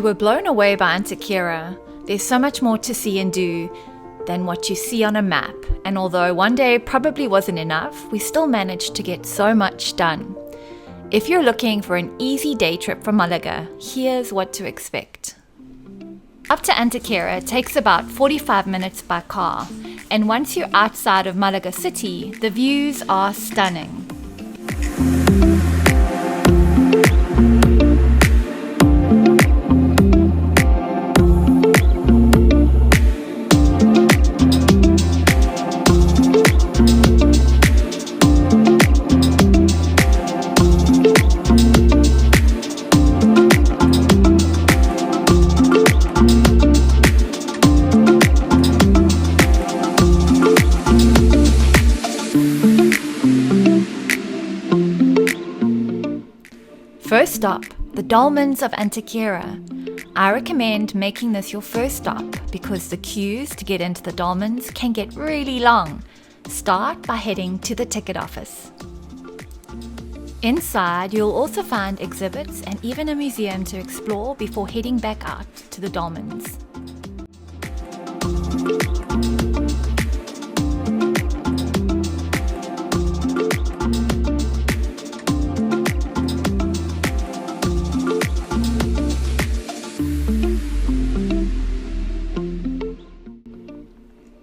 were blown away by Antequera. There's so much more to see and do than what you see on a map, and although one day probably wasn't enough, we still managed to get so much done. If you're looking for an easy day trip from Malaga, here's what to expect. Up to Antequera takes about 45 minutes by car, and once you're outside of Malaga city, the views are stunning. First stop, the Dolmens of Antequera. I recommend making this your first stop because the queues to get into the Dolmens can get really long. Start by heading to the ticket office. Inside, you'll also find exhibits and even a museum to explore before heading back out to the Dolmens.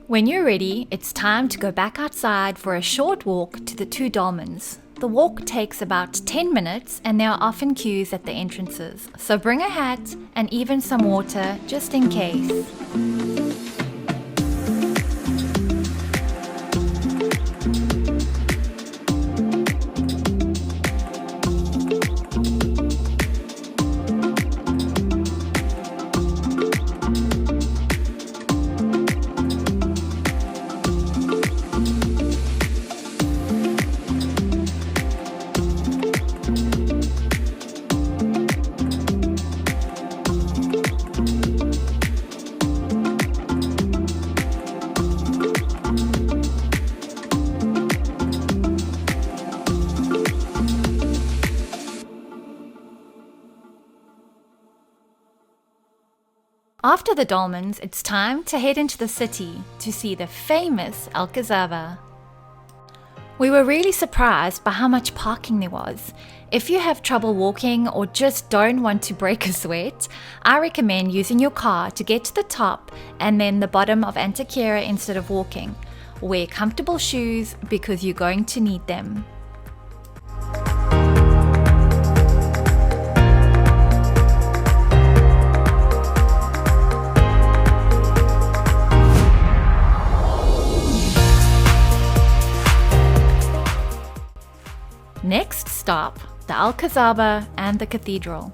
When you're ready, it's time to go back outside for a short walk to the two dolmens. The walk takes about 10 minutes and there are often queues at the entrances, so bring a hat and even some water just in case. After the Dolmens, it's time to head into the city to see the famous Alcazaba. We were really surprised by how much parking there was. If you have trouble walking or just don't want to break a sweat, I recommend using your car to get to the top and then the bottom of Antequera instead of walking. Wear comfortable shoes because you're going to need them. Next stop, the Alcazaba and the cathedral.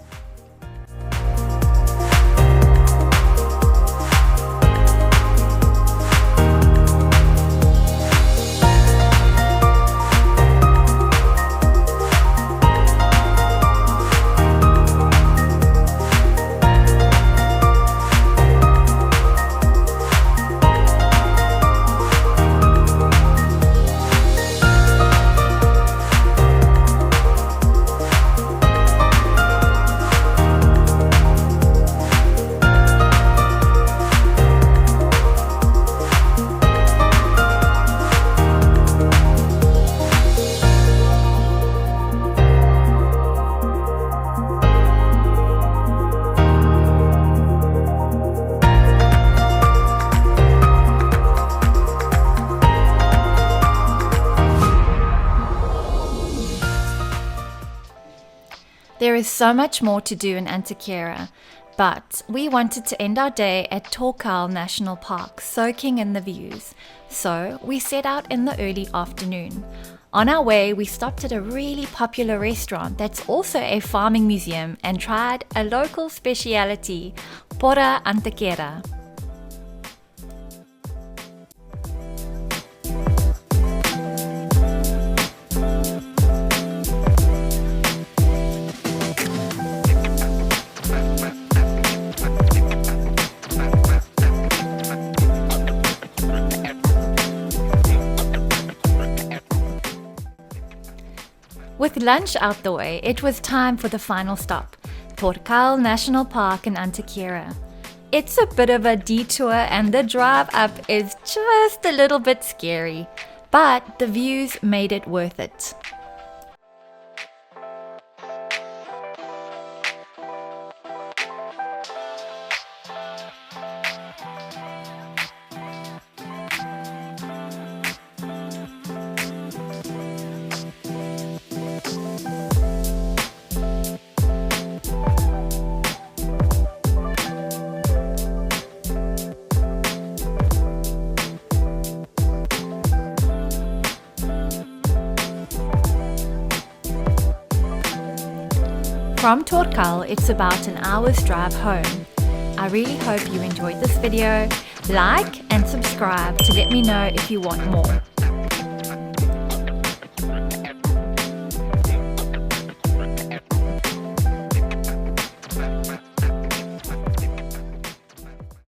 There is so much more to do in Antequera, but we wanted to end our day at Torcal National Park, soaking in the views. So we set out in the early afternoon. On our way, we stopped at a really popular restaurant that's also a farming museum and tried a local speciality, porra Antequera. With lunch out the way, it was time for the final stop, Torcal National Park in Antequera. It's a bit of a detour and the drive up is just a little bit scary, but the views made it worth it. From Torcal, it's about an hour's drive home. I really hope you enjoyed this video. Like and subscribe to let me know if you want more.